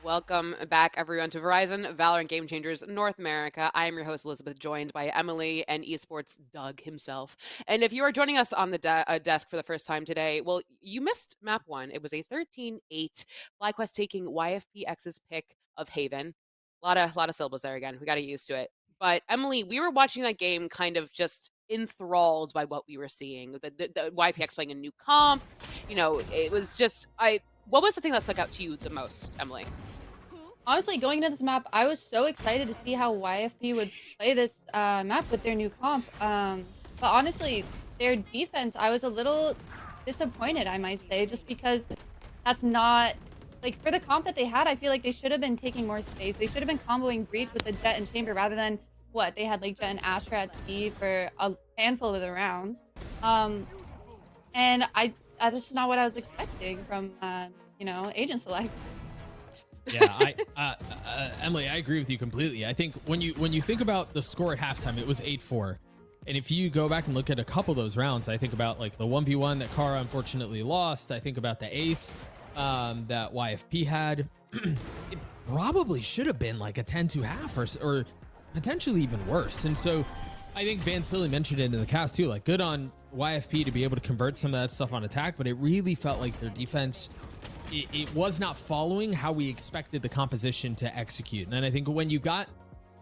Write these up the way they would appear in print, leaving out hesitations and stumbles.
Welcome back, everyone, to Verizon Valorant Game Changers North America. I am your host, Elizabeth, joined by Emily and esports Doug himself. And if you are joining us on the desk for the first time today, well, you missed map one. It was a 13-8 FlyQuest taking YFPX's pick of Haven. A lot of syllables there again. We got to get used to it. But Emily, we were watching that game kind of just enthralled by what we were seeing. The YPX playing a new comp. It was just what was the thing that stuck out to you the most, Emily? Honestly, going into this map, I was so excited to see how YFP would play this map with their new comp. But honestly, their defense, I was a little disappointed, I might say, just because that's not... Like, for the comp that they had, I feel like they should have been taking more space. They should have been comboing Breach with the Jet and Chamber rather than, what, they had, like, Jet and Astra at C for a handful of the rounds. And that's just not what I was expecting from, Agent Select. Yeah, Emily, I agree with you completely. I think when you think about the score at halftime, it was 8-4. And if you go back and look at a couple of those rounds, I think about like the 1v1 that Kara unfortunately lost. I think about the ace that YFP had. It probably should have been like a 10-2 half or potentially even worse. And so I think Van Silly mentioned it in the cast too, like good on YFP to be able to convert some of that stuff on attack, but it really felt like their defense, it was not following how we expected the composition to execute. And I think when you got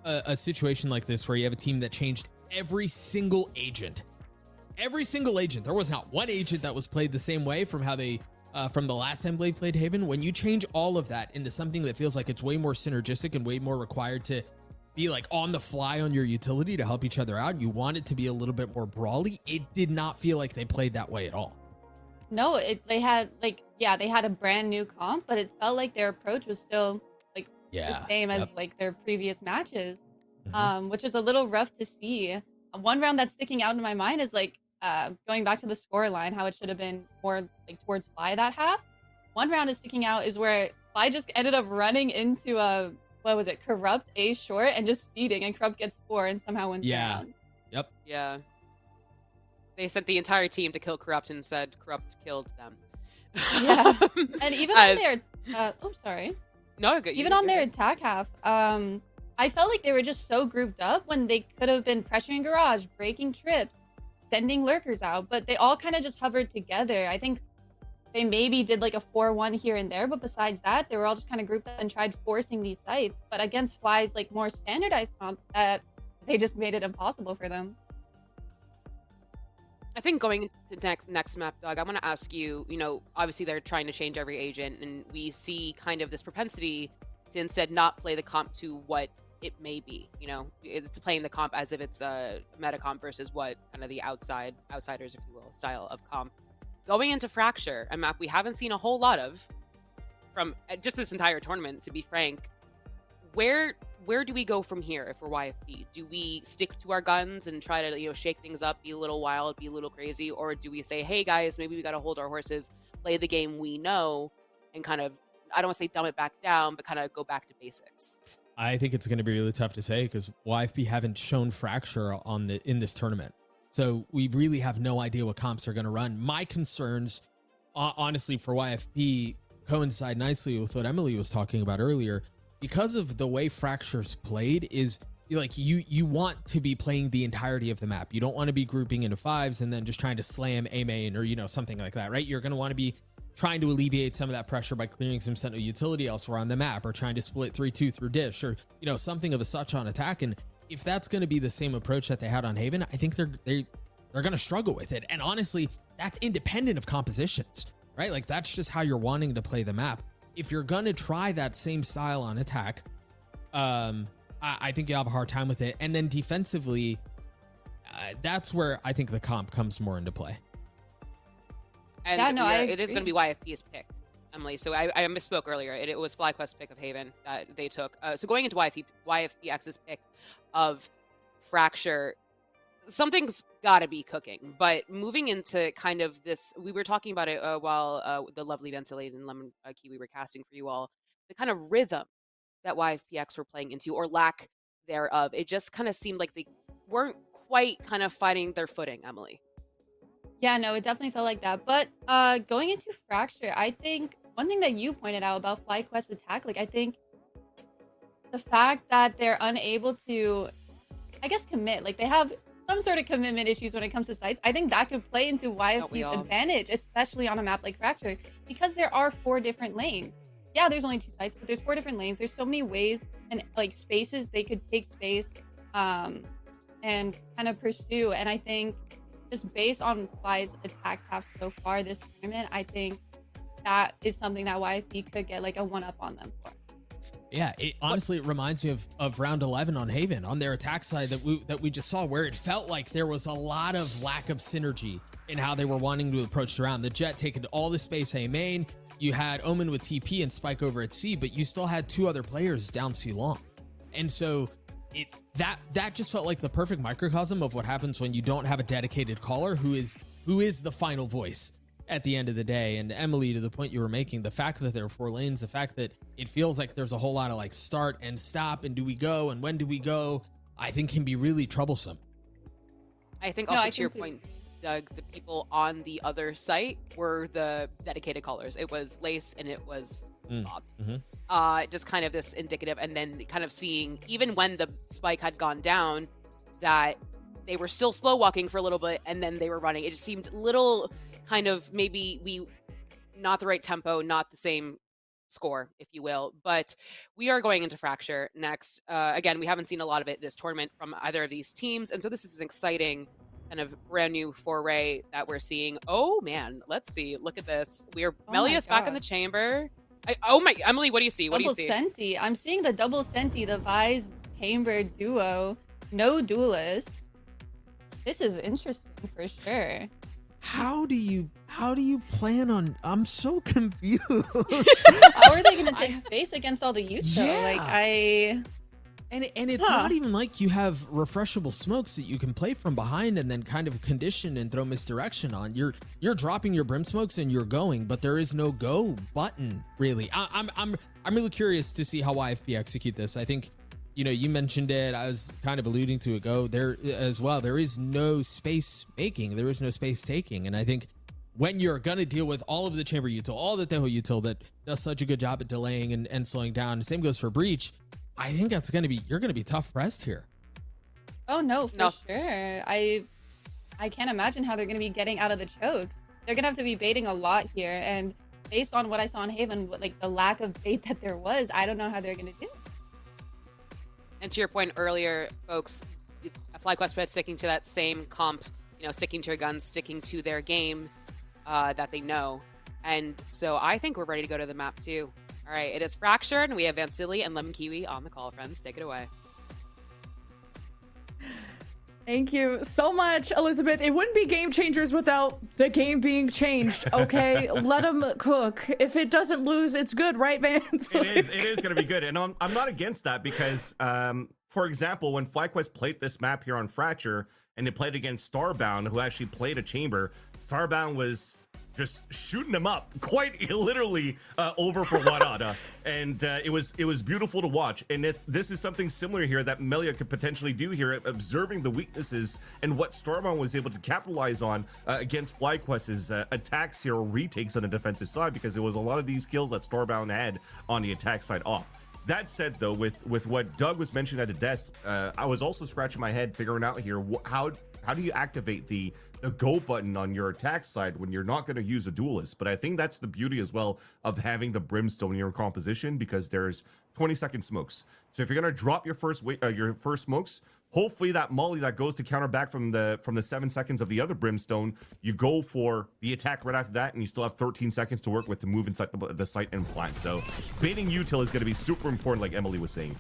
a situation like this where you have a team that changed every single agent, there was not one agent that was played the same way from how they from the last time Blade played Haven. When you change all of that into something that feels like it's way more synergistic and way more required to be like on the fly on your utility to help each other out, you want it to be a little bit more brawly. It did not feel like they played that way at all. No, they had a brand new comp, but it felt like their approach was still like the same as like their previous matches, which is a little rough to see. One round that's sticking out in my mind is like going back to the score line, how it should have been more like towards Fly that half. One round is sticking out is where Fly just ended up running into a Corrupt A short and just feeding, and Corrupt gets 4 and somehow wins the round. Yep. Yeah. They sent the entire team to kill Corrupt and said Corrupt killed them. Yeah. And even on their sorry. No, good. Even on their attack half, I felt like they were just so grouped up when they could have been pressuring Garage, breaking trips, sending lurkers out, but they all kind of just hovered together. I think they maybe did like a 4-1 here and there, but besides that, they were all just kind of grouped up and tried forcing these sites. But against Fly's like more standardized comp, they just made it impossible for them. I think going to next map, Doug, I want to ask you, obviously they're trying to change every agent, and we see kind of this propensity to instead not play the comp to what it may be. It's playing the comp as if it's a meta comp versus what kind of the outsiders, if you will, style of comp. Going into Fracture, a map we haven't seen a whole lot of from just this entire tournament, to be frank, where do we go from here if we're YFP? Do we stick to our guns and try to shake things up, be a little wild, be a little crazy, or do we say, hey guys, maybe we got to hold our horses, play the game we know, and kind of, I don't want to say dumb it back down, but kind of go back to basics? I think it's going to be really tough to say because YFP haven't shown Fracture in this tournament. So we really have no idea what comps are going to run. My concerns, honestly, for YFP coincide nicely with what Emily was talking about earlier. Because of the way Fracture's played is like you want to be playing the entirety of the map. You don't want to be grouping into fives and then just trying to slam A main or something like that, right? You're going to want to be trying to alleviate some of that pressure by clearing some sentinel utility elsewhere on the map, or trying to split 3-2 through dish, or something of a such on attack. And if that's going to be the same approach that they had on Haven, I think they're going to struggle with it. And honestly, that's independent of compositions, right? Like that's just how you're wanting to play the map. If you're going to try that same style on attack, I think you'll have a hard time with it. And then defensively, that's where I think the comp comes more into play. And it is going to be YFP's pick, Emily. So I misspoke earlier. It was FlyQuest's pick of Haven that they took. So going into YFPX's pick of Fracture, something's got to be cooking. But moving into kind of this, we were talking about it while the lovely Ventilated and Lemon Kiwi were casting for you all, the kind of rhythm that YFPX were playing into, or lack thereof. It just kind of seemed like they weren't quite kind of finding their footing, Emily. Yeah, no, it definitely felt like that. But going into Fracture, I think one thing that you pointed out about FlyQuest attack, like I think the fact that they're unable to, I guess, commit, like they have some sort of commitment issues when it comes to sites. I think that could play into YFP's advantage, especially on a map like Fracture, because there are 4 different lanes. Yeah, there's only 2 sites, but there's 4 different lanes. There's so many ways and like spaces they could take space and kind of pursue. And I think just based on FLY's attacks have so far this tournament, I think that is something that YFP could get like a 1-up on them for. Yeah, it honestly it reminds me of round 11 on Haven on their attack side that we just saw, where it felt like there was a lot of lack of synergy in how they were wanting to approach the round. The Jet taking all the space A main, you had Omen with TP and Spike over at C, but you still had 2 other players down C long. And so that just felt like the perfect microcosm of what happens when you don't have a dedicated caller who is the final voice at the end of the day. And Emily, to the point you were making, the fact that there are 4 lanes, the fact that it feels like there's a whole lot of like start and stop and do we go and when do we go, I think can be really troublesome. I think also to your point, Doug, the people on the other site were the dedicated callers. It was Lace and it was Bob. Just kind of this indicative, and then kind of seeing, even when the spike had gone down, that they were still slow walking for a little bit and then they were running. It just seemed little kind of maybe not the right tempo, not the same score, if you will. But we are going into Fracture next. Again, we haven't seen a lot of it this tournament from either of these teams, and so this is an exciting kind of brand new foray that we're seeing. Oh man, let's see. Look at this. Melia's back in the chamber. Emily, what do you see? What do you see? Double Senti. I'm seeing the double Senti, the Vise chamber duo, no duelist. This is interesting for sure. How do you plan on? I'm so confused. How are they going to take space against all the youth though? Yeah. And it's not even like you have refreshable smokes that you can play from behind and then kind of condition and throw misdirection on. You're dropping your brim smokes and you're going, but there is no go button really. I'm really curious to see how YFP execute this. I think, you mentioned it. I was kind of alluding to it. Go there as well. There is no space making. There is no space taking. And I think when you're gonna deal with all of the chamber util, all the Teho util that does such a good job at delaying and slowing down, the same goes for Breach. I think you're gonna be tough pressed here. Oh no, for sure. I can't imagine how they're gonna be getting out of the chokes. They're gonna have to be baiting a lot here, and based on what I saw in Haven, like the lack of bait that there was, I don't know how they're gonna do. And to your point earlier, folks, FlyQuest Fed sticking to that same comp, sticking to your guns, sticking to their game that they know. And so I think we're ready to go to the map too. All right, it is Fracture, and we have Vansili and Lemon Kiwi on the call, friends. Take it away. Thank you so much, Elizabeth. It wouldn't be Game Changers without the game being changed, okay? Let them cook. If it doesn't lose, it's good, right, Vance? It is going to be good. And I'm not against that because, for example, when FlyQuest played this map here on Fracture, and they played against Starbound, who actually played a chamber, Starbound was just shooting them up quite literally over for Wadada. And it was beautiful to watch. And this is something similar here that Melia could potentially do here, observing the weaknesses and what Starbound was able to capitalize on against FlyQuest's attacks here, or retakes on the defensive side, because it was a lot of these skills that Starbound had on the attack side off. That said, though, with what Doug was mentioning at the desk, I was also scratching my head figuring out here how do you activate the go button on your attack side when you're not going to use a duelist? But I think that's the beauty as well of having the brimstone in your composition, because there's 20-second smokes. So if you're going to drop your first smokes, hopefully that molly that goes to counter back from the 7 seconds of the other brimstone, you go for the attack right after that, and you still have 13 seconds to work with to move inside the site and plant. So baiting util is going to be super important, like Emily was saying.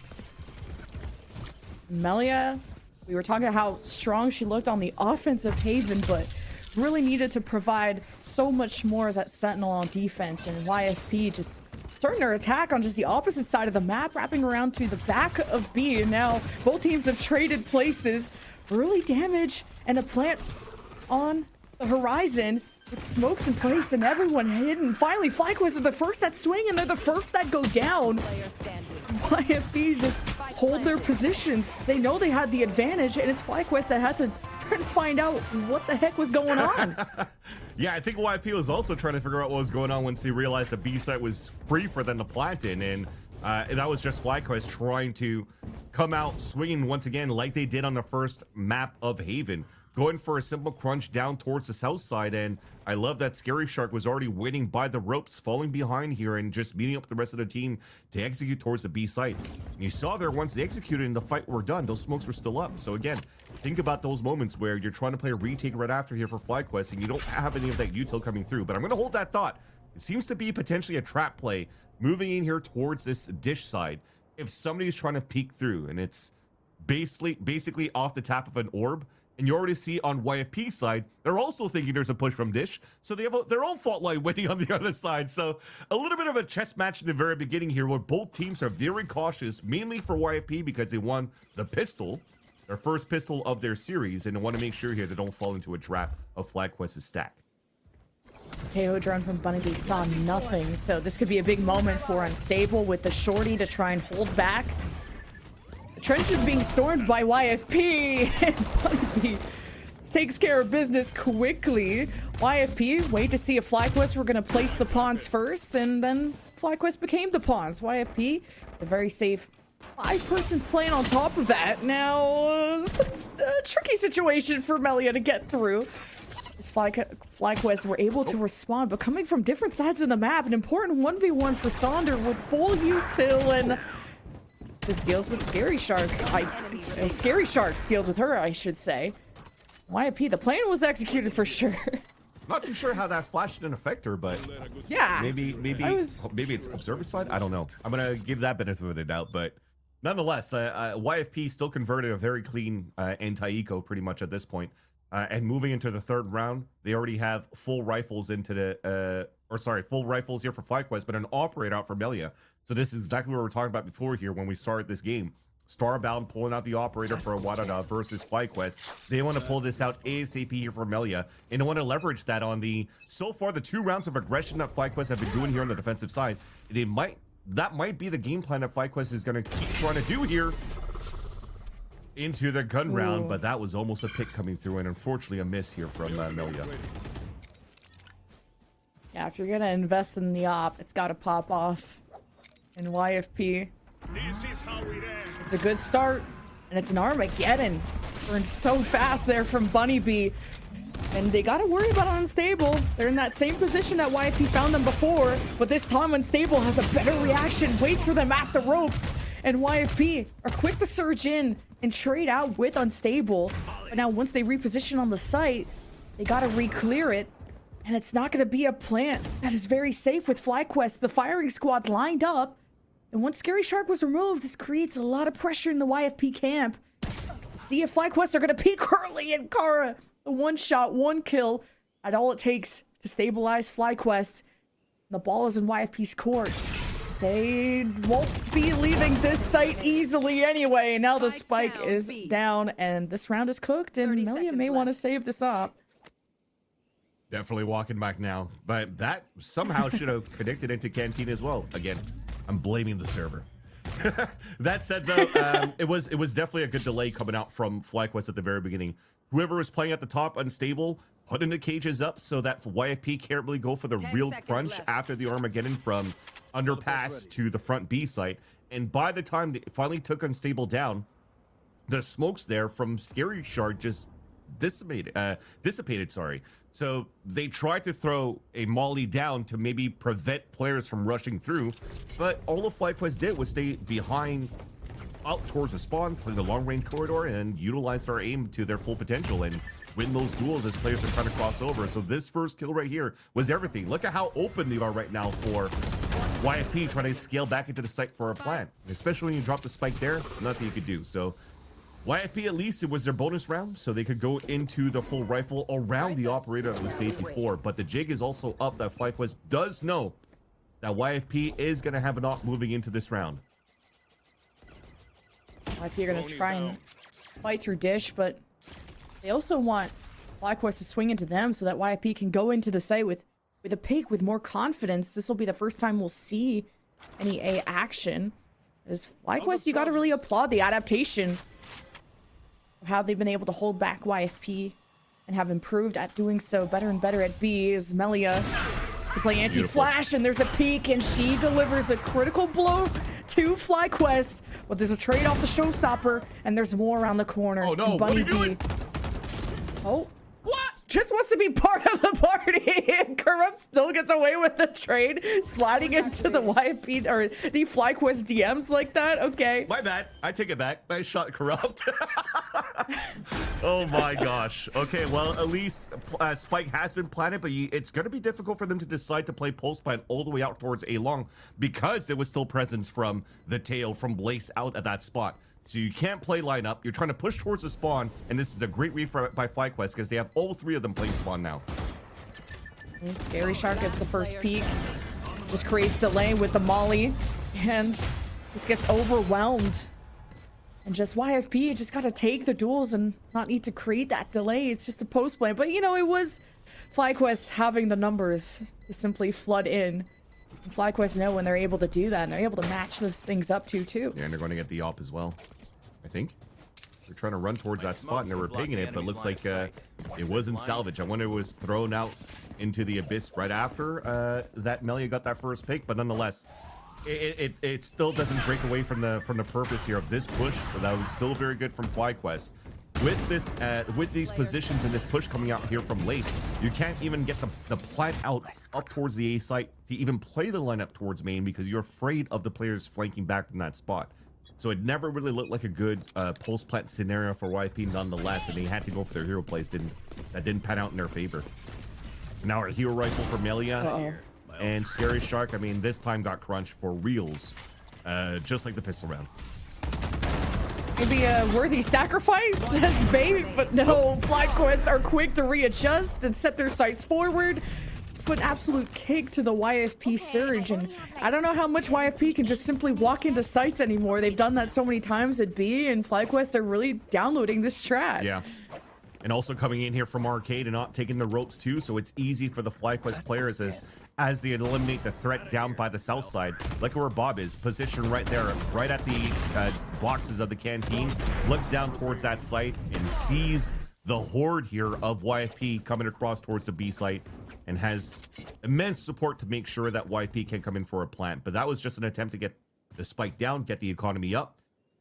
Melia, we were talking about how strong she looked on the offensive Haven, but really needed to provide so much more as that Sentinel on defense. And YFP just starting their attack on just the opposite side of the map, wrapping around to the back of B. And now both teams have traded places. Early damage and a plant on the horizon with smokes in place and everyone hidden. Finally, FlyQuest are the first that swing, and they're the first that go down. YFP just hold their positions. They know they had the advantage, and it's FlyQuest that had to trying to find out what the heck was going on. Yeah, I think YFP was also trying to figure out what was going on once they realized the B site was free for them to plant in, and that was just FlyQuest trying to come out swinging once again like they did on the first map of Haven, going for a simple crunch down towards the south side. And I love that Scary Shark was already waiting by the ropes, falling behind here and just meeting up with the rest of the team to execute towards the B site. And you saw there, once they executed and the fight were done, those smokes were still up. So again, think about those moments where you're trying to play a retake right after here for FlyQuest and you don't have any of that util coming through. But I'm going to hold that thought. It seems to be potentially a trap play moving in here towards this dish side. If somebody's trying to peek through and it's basically off the tap of an orb, and you already see on YFP side, they're also thinking there's a push from Dish. So they have their own fault line waiting on the other side. So a little bit of a chess match in the very beginning here where both teams are very cautious, mainly for YFP because they won the pistol, their first pistol of their series, and they want to make sure here they don't fall into a trap of FlyQuest's stack. KO drone from Bunnybee saw nothing, so this could be a big moment for Unstable with the shorty to try and hold back. The trench is being stormed by YFP, and Bunnybee takes care of business quickly. YFP wait to see if FlyQuest were going to place the pawns first, and then FlyQuest became the pawns. YFP, a very safe 5-person plan on top of that. Now, a tricky situation for Melia to get through. As FlyQuest were able to respond, but coming from different sides of the map, an important 1v1 for Sonder with full util, and just deals with Scary Shark. Scary Shark deals with her, I should say. YFP, the plan was executed for sure. Not too sure how that flash didn't affect her, but yeah, maybe it's observer side. I don't know. I'm gonna give that benefit of the doubt, but nonetheless, YFP still converted a very clean anti-eco pretty much at this point. And moving into the third round, they already have full rifles into the, full rifles here for FlyQuest, but an operator out for Melia. So this is exactly what we were talking about before here when we started this game. Starbound pulling out the operator for Wadada versus FlyQuest. They want to pull this out ASAP here for Melia, and they want to leverage that on so far the 2 rounds of aggression that FlyQuest have been doing here on the defensive side. That might be the game plan that FlyQuest is going to keep trying to do here into the gun round, but that was almost a pick coming through, and unfortunately a miss here from Melia. Yeah, if you're gonna invest in the op, it's gotta pop off. And YFP, it's a good start, and it's an Armageddon. Burned so fast there from Bunnybee, and they gotta worry about Unstable. They're in that same position that YFP found them before, but this time Unstable has a better reaction, waits for them at the ropes, and YFP are quick to surge in and trade out with Unstable. But now once they reposition on the site, they gotta re-clear it, and it's not gonna be a plant that is very safe with FlyQuest, the firing squad lined up. And once Scary Shark was removed, this creates a lot of pressure in the YFP camp. See if FlyQuest are gonna peek early, and Kara, the 1-shot, 1 kill, at all it takes to stabilize FlyQuest. The ball is in YFP's court. They won't be leaving this site easily anyway. Now the spike is down, and this round is cooked, and Melia may want to save this up. Definitely walking back now, but that somehow should have connected into Canteen as well. Again, I'm blaming the server. That said, though, it was definitely a good delay coming out from FlyQuest at the very beginning. Whoever was playing at the top, Unstable, putting the cages up so that YFP can't really go for the real crunch after the Armageddon from underpass to the front B site. And by the time they finally took Unstable down, the smokes there from Scary Shark just dissipated. So they tried to throw a molly down to maybe prevent players from rushing through, but all the FlyQuest did was stay behind, out towards the spawn, play the long range corridor, and utilize our aim to their full potential and win those duels as players are trying to cross over. So this first kill right here was everything. Look at how open they are right now for YFP trying to scale back into the site for a plan, especially when you drop the spike there, nothing you could do. So YFP, at least it was their bonus round, so they could go into the full rifle around the operator that was safe before. But the jig is also up that FlyQuest does know that YFP is going to have an op moving into this round. YFP are going to try and fight through Dish, but they also want FlyQuest to swing into them so that YFP can go into the site with a pick with more confidence. This will be the first time we'll see any A action. As FlyQuest, you got to really applaud the adaptation. of how they've been able to hold back YFP and have improved at doing so better and better at B is Melia to play anti-flash, and there's a peek, and she delivers a critical blow to FlyQuest, but there's a trade off the showstopper, and there's more around the corner. Oh no, Bunny what are you doing? Oh, What? just wants to be part of the party. Corrupt still gets away with the trade, sliding into the YFP or the FlyQuest DMs like that. Okay. My bad. I take it back. Nice shot, Corrupt. Oh my gosh. Okay, well, at least Spike has been planted, but it's going to be difficult for them to decide to play post plant all the way out towards A long because there was still presence from the tail from Blaze out at that spot. So you can't play lineup. You're trying to push towards the spawn, and this is a great read by FlyQuest because they have all three of them playing spawn now. Scary Shark gets the first peek, just creates the lane with the molly, and just gets overwhelmed. And just YFP just got to take the duels and not need to create that delay. It's just a post play. But, you know, it was FlyQuest having the numbers to simply flood in. And FlyQuest know when they're able to do that, and they're able to match those things up too. Yeah, and they're going to get the op as well, I think. They're trying to run towards that spot, and they were pinging it, but it looks like it wasn't salvage. I wonder if it was thrown out into the abyss right after that Melia got that first pick, but nonetheless, it still doesn't break away from the purpose here of this push, but that was still very good from FlyQuest. With this, with these positions and this push coming out here from Lace, you can't even get the plant out up towards the A site to even play the lineup towards main because you're afraid of the players flanking back from that spot. So it never really looked like a good post plant scenario for YP nonetheless, and they had to go for their hero plays. That didn't pan out in their favor. Now our hero rifle for Melia and Scary Shark, I mean, this time got crunched for reals, just like the pistol round. Maybe a worthy sacrifice, says Bait, but no, FlyQuest are quick to readjust and set their sights forward to put absolute cake to the YFP surge. And I don't know how much YFP can just simply walk into sites anymore. They've done that so many times at B, and FlyQuest are really downloading this strat. Yeah. And also coming in here from Arcade and not taking the ropes too, so it's easy for the FlyQuest players as they eliminate the threat down by the south side. Look where Bob is, positioned right there, right at the boxes of the canteen, looks down towards that site and sees the horde here of YFP coming across towards the B site and has immense support to make sure that YFP can come in for a plant. But that was just an attempt to get the spike down, get the economy up.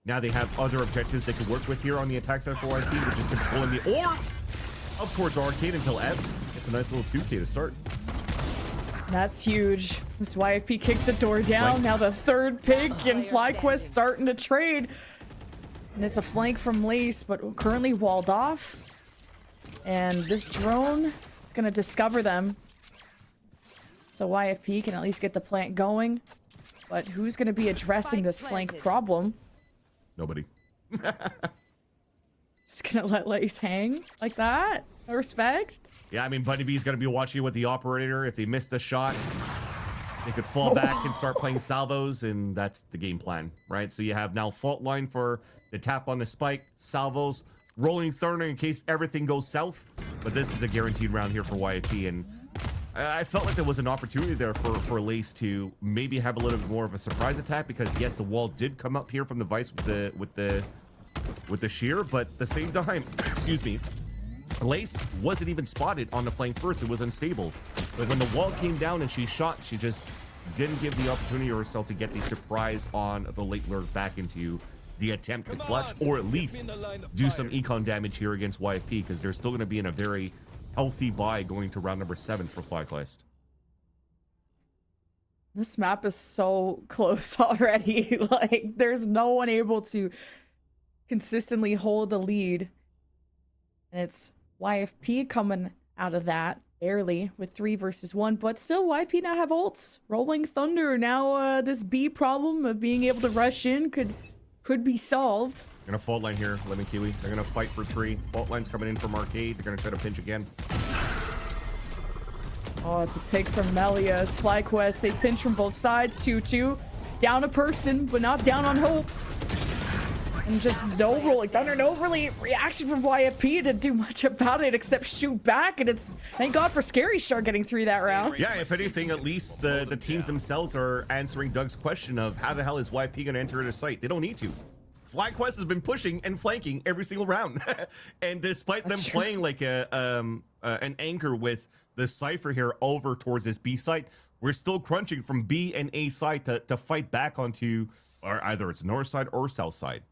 Now they have other objectives they can work with here on the attack side for YFP, which is controlling the orb up towards Arcade until Ev gets a nice little 2K to start. That's huge. This YFP kicked the door down. Flank. Now the third pick, and FlyQuest starting to trade. And it's a flank from Lace, but currently walled off. And this drone is going to discover them. So YFP can at least get the plant going. But who's going to be addressing this flank problem? Nobody. Just going to let Lace hang like that? No respect? Yeah, I mean, Bunny B's going to be watching with the operator. If they miss the shot, they could fall back and start playing salvos, and that's the game plan, right? So you have now fault line for the tap on the spike, salvos, rolling thunder in case everything goes south. But this is a guaranteed round here for YFP, and I felt like there was an opportunity there for Lace to maybe have a little bit more of a surprise attack, because yes, the wall did come up here from the Vice with the shear, but at the same time, excuse me, Lace wasn't even spotted on the flank first. It was unstable. But when the wall came down and she shot, she just didn't give the opportunity herself to get the surprise on the late lurk back into the attempt to clutch, or at least do some econ damage here against YFP, because they're still going to be in a very healthy buy going to round number 7 for FlyQuest. This map is so close already. Like, there's no one able to consistently hold the lead. And it's YFP coming out of that barely with 3 versus 1, but still YFP now have ults. Rolling Thunder. Now this B problem of being able to rush in could be solved. Gonna fault line here, Lemon Kiwi. They're gonna fight for 3. Fault line's coming in from Arcade. They're gonna try to pinch again. Oh, it's a pick from Melia's FlyQuest. They pinch from both sides. 2-2. Down a person, but not down on hope. And just no rolling thunder, no really reaction from YFP to do much about it except shoot back. And it's thank God for Scary Shark getting through that round. Yeah, if anything, at least the teams themselves are answering Doug's question of how the hell is YFP going to enter the site. They don't need to. FlyQuest has been pushing and flanking every single round. And despite them playing like an anchor with the Cypher here over towards this B site, we're still crunching from B and A side to fight back onto or either it's north side or south side.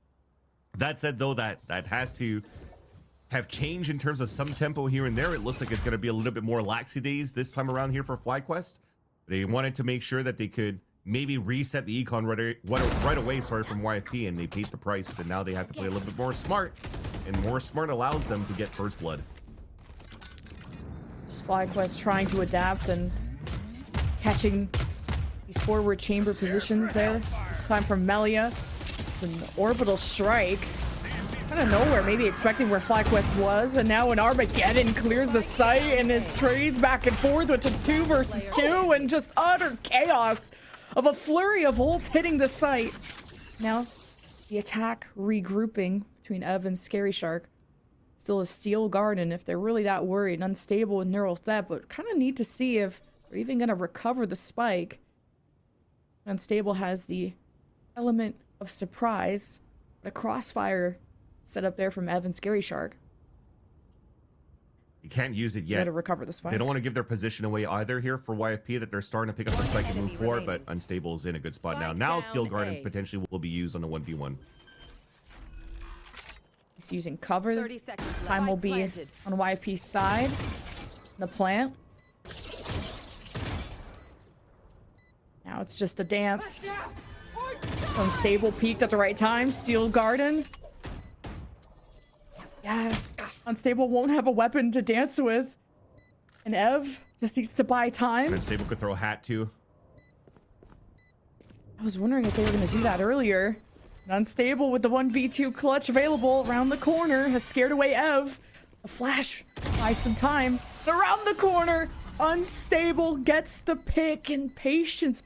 That said, though, that has to have changed in terms of some tempo here and there. It looks like it's going to be a little bit more laxy days this time around here for FlyQuest. They wanted to make sure that they could maybe reset the econ right away, sorry, from YFP, and they paid the price, and now they have to play a little bit more smart, and more smart allows them to get first blood. FlyQuest trying to adapt and catching these forward chamber positions there. This time from Melia. It's an orbital strike. Out of nowhere, maybe expecting where FlyQuest was, and now an Armageddon clears the site, and it trades back and forth with a 2 versus 2, and just utter chaos of a flurry of ults hitting the site. Now, the attack regrouping between Ev and Scary Shark. Still a Steel Garden if they're really that worried. Unstable with Neural Theft, but kind of need to see if they're even going to recover the spike. Unstable has the element of surprise, but a crossfire set up there from Ev and Scary Shark. You can't use it yet. To recover the spike. They don't want to give their position away either here for YFP, that they're starting to pick up the spike and move forward, but Unstable is in a good spot now. Now Steel Garden potentially will be used on a 1v1. He's using cover. Time will be on YFP's side. The plant. Now it's just a dance. Unstable peaked at the right time. Steel Garden. Yeah, Unstable won't have a weapon to dance with. And Ev just needs to buy time. Unstable could throw a hat too. I was wondering if they were going to do that earlier. And Unstable with the 1v2 clutch available around the corner has scared away Ev. A flash buys some time. Around the corner, Unstable gets the pick, and patience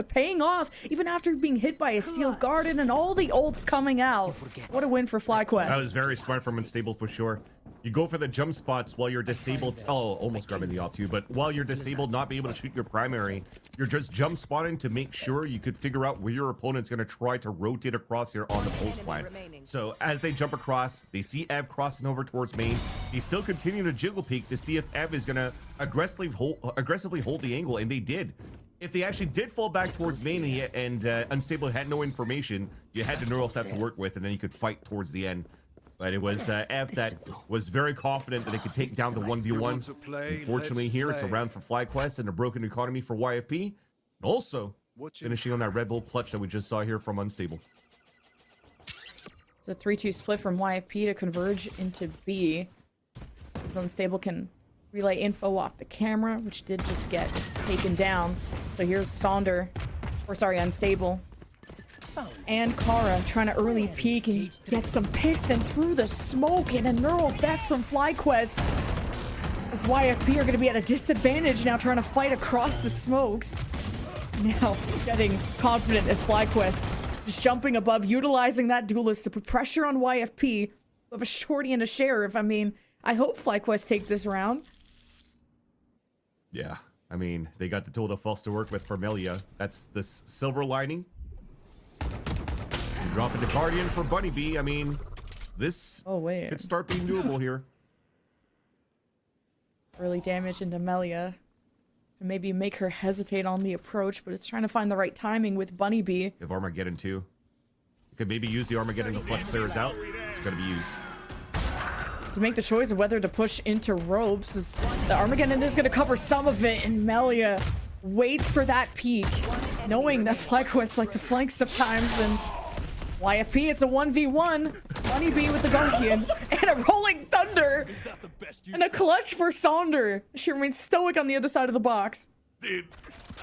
paying off even after being hit by a Steel Garden and all the ults coming out. What a win for FlyQuest. That was very smart from Unstable for sure. You go for the jump spots while you're disabled. Oh, almost grabbing the op too, but while you're disabled, not be able to shoot your primary, you're just jump spotting to make sure you could figure out where your opponent's going to try to rotate across here on the post line. So as they jump across, they see Ev crossing over towards main. They still continue to jiggle peek to see if Ev is going to aggressively hold the angle, and they did. If they actually did fall back towards main and Unstable had no information, you had the Neural Theft to work with, and then you could fight towards the end. But it was Ev that was very confident that it could take down the 1v1. Unfortunately, here it's a round for FlyQuest and a broken economy for YFP. And also finishing on that Red Bull clutch that we just saw here from Unstable. It's a 3-2 split from YFP to converge into B. As Unstable can relay info off the camera, which did just get taken down. So here's Unstable. And Kara trying to early peek and get some picks and through the smoke, and a Neural Theft from FlyQuest. As YFP are going to be at a disadvantage now, trying to fight across the smokes. Now getting confident as FlyQuest just jumping above, utilizing that duelist to put pressure on YFP with a shorty and a sheriff. I mean, I hope FlyQuest take this round. Yeah, I mean, they got the tool de force to work with for Melia. That's the silver lining. Dropping the Guardian for Bunny B. I mean, this could start being doable here. Early damage into Melia. And maybe make her hesitate on the approach, but it's trying to find the right timing with Bunny B. You have Armageddon too. You could maybe use the Armageddon to flush players out. It's going to be used. To make the choice of whether to push into ropes, is the Armageddon is going to cover some of it, and Melia waits for that peak, knowing that FlyQuest like to flank sometimes, and YFP, it's a 1v1. Bunny B with the Guardian, and a Rolling Thunder, and a clutch for Sonder. She remains stoic on the other side of the box. Dude,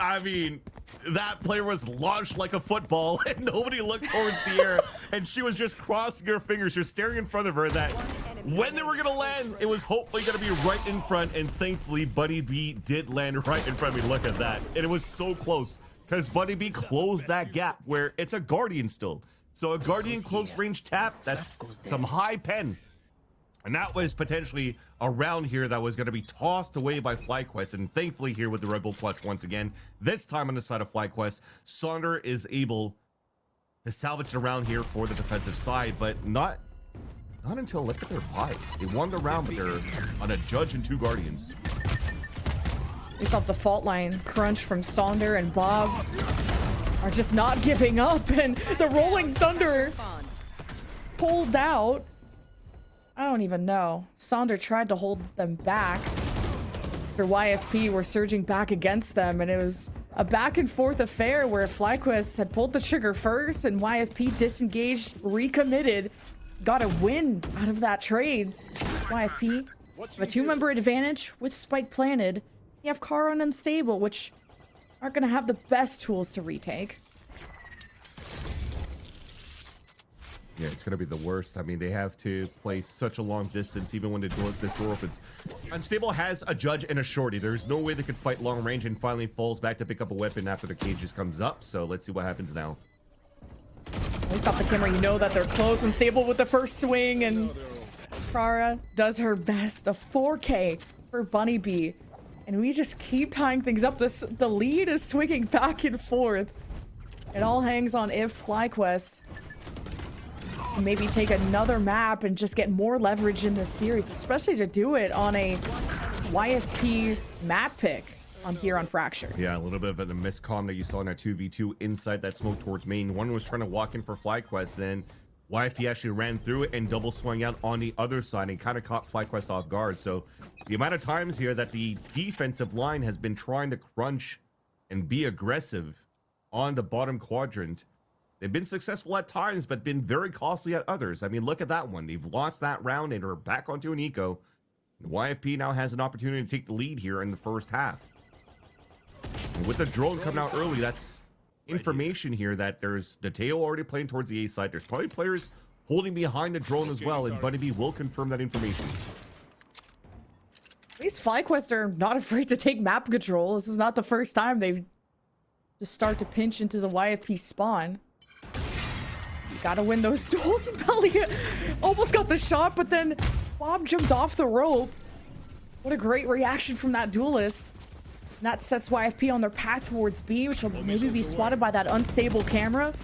I mean, that player was launched like a football, and nobody looked towards the air, and she was just crossing her fingers, just staring in front of her, that when they were going to land, it was hopefully going to be right in front, and thankfully, Bunny B did land right in front of me. Look at that. And it was so close, because Bunny B closed that gap where it's a Guardian still. So a Guardian close range tap, that's some high pen. And that was potentially a round here that was going to be tossed away by FlyQuest. And thankfully here with the Red Bull clutch once again, this time on the side of FlyQuest, Sonder is able to salvage the round here for the defensive side, but not until, look at their buy. They won the round, but they're on a Judge and 2 Guardians. Based off the fault line, Crunch from Sonder and Bob are just not giving up, and the Rolling Thunder pulled out. I don't even know. Sonder tried to hold them back. Their YFP were surging back against them, and it was a back and forth affair where FlyQuest had pulled the trigger first and YFP disengaged, recommitted, got a win out of that trade. YFP have a 2-member advantage with Spike planted. You have Kara and Unstable, which aren't going to have the best tools to retake. Yeah, it's going to be the worst. I mean, they have to play such a long distance, even when this door opens. Unstable has a Judge and a Shorty. There's no way they could fight long range, and finally falls back to pick up a weapon after the cage just comes up. So let's see what happens now. At least off the camera, you know that they're close. Unstable with the first swing, and Kara does her best. A 4K for Bunny Bee. And we just keep tying things up. The lead is swinging back and forth. It all hangs on if FlyQuest can maybe take another map and just get more leverage in this series, especially to do it on a YFP map pick on here on Fracture. Yeah, a little bit of a miscomm that you saw in that 2v2 inside that smoke towards main. One was trying to walk in for FlyQuest, and YFP actually ran through it and double swung out on the other side and kind of caught FlyQuest off guard. So the amount of times here that the defensive line has been trying to crunch and be aggressive on the bottom quadrant, they've been successful at times, but been very costly at others. I mean, look at that one. They've lost that round and are back onto an eco. And YFP now has an opportunity to take the lead here in the first half. And with the drone coming out early, that's information here that there's Dateo already playing towards the A side. There's probably players holding behind the drone as well, and Bunny Bee will confirm that information. At least FlyQuest are not afraid to take map control. This is not the first time they just start to pinch into the YFP spawn. Gotta win those duels. Belly almost got the shot, but then Bob jumped off the rope. What a great reaction from that duelist. And that sets YFP on their path towards B, which will maybe be spotted by that unstable camera.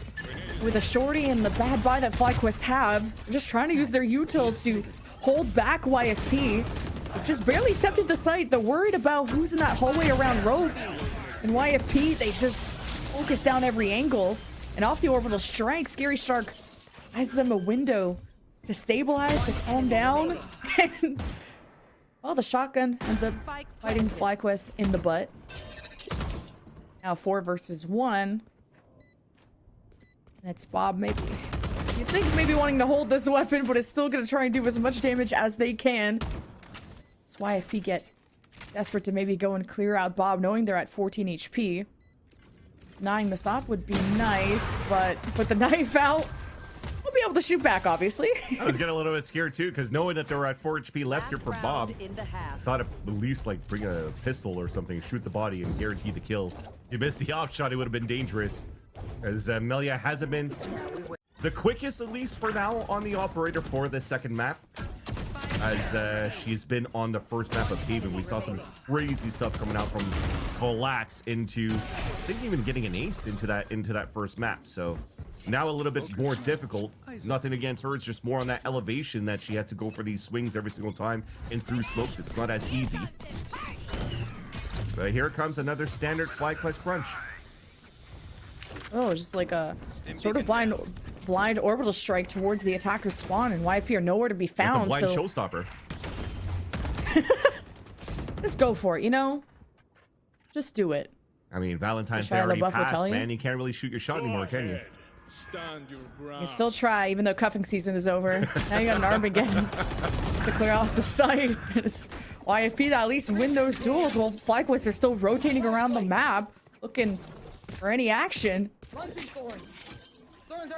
With a Shorty and the bad buy that FlyQuest have, they're just trying to use their util to hold back YFP. They just barely stepped into sight. They're worried about who's in that hallway around ropes. And YFP, they just focus down every angle. And off the orbital strike, Scary Shark has them a window to stabilize, to calm down. And well, the shotgun ends up fighting FlyQuest in the butt. Now 4 versus 1. And it's Bob maybe. You think maybe wanting to hold this weapon, but it's still going to try and do as much damage as they can. That's why if he get desperate to maybe go and clear out Bob, knowing they're at 14 HP. Denying this off would be nice, but put the knife out. We'll be able to shoot back, obviously. I was getting a little bit scared too, because knowing that they were at 4 HP left here for Bob, I thought at least like bring a pistol or something, shoot the body and guarantee the kill. You missed the off shot, it would have been dangerous. As Melia hasn't been the quickest, at least for now, on the operator for the second map. As she's been on the first map of Haven. We saw some crazy stuff coming out from Collapse into, I think, even getting an ace into that first map. So now a little bit more difficult. Nothing against her, it's just more on that elevation that she has to go for these swings every single time and through smokes. It's not as easy. But here comes another standard FlyQuest crunch. Oh, just like a sort of blind orbital strike towards the attacker's spawn, and YP are nowhere to be found. Like a blind so showstopper. just go for it, you know? Just do it. I mean, Valentine's Day Shia already LaBeouf will passed, tell you. man. You can't really shoot your shot anymore, can you? Stand your ground. You still try, even though cuffing season is over. Now you got an Armageddon to clear off the site. It's YFP to at least win those duels while FlyQuest are still rotating around the map, looking for any action.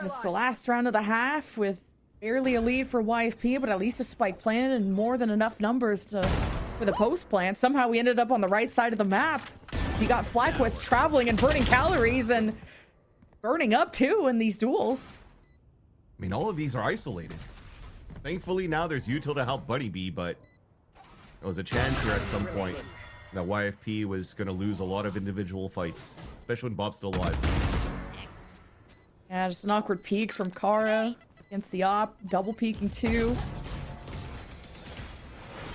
It's the last round of the half with barely a lead for YFP, but at least a spike planted and more than enough numbers for the post plant. Somehow we ended up on the right side of the map. You got FlyQuest traveling and burning calories and burning up too in these duels. I mean, all of these are isolated. Thankfully, now there's util to help Bunny Bee, but there was a chance here at some point that YFP was going to lose a lot of individual fights, especially when Bob's still alive. Yeah, just an awkward peek from Kara against the op. Double peeking too.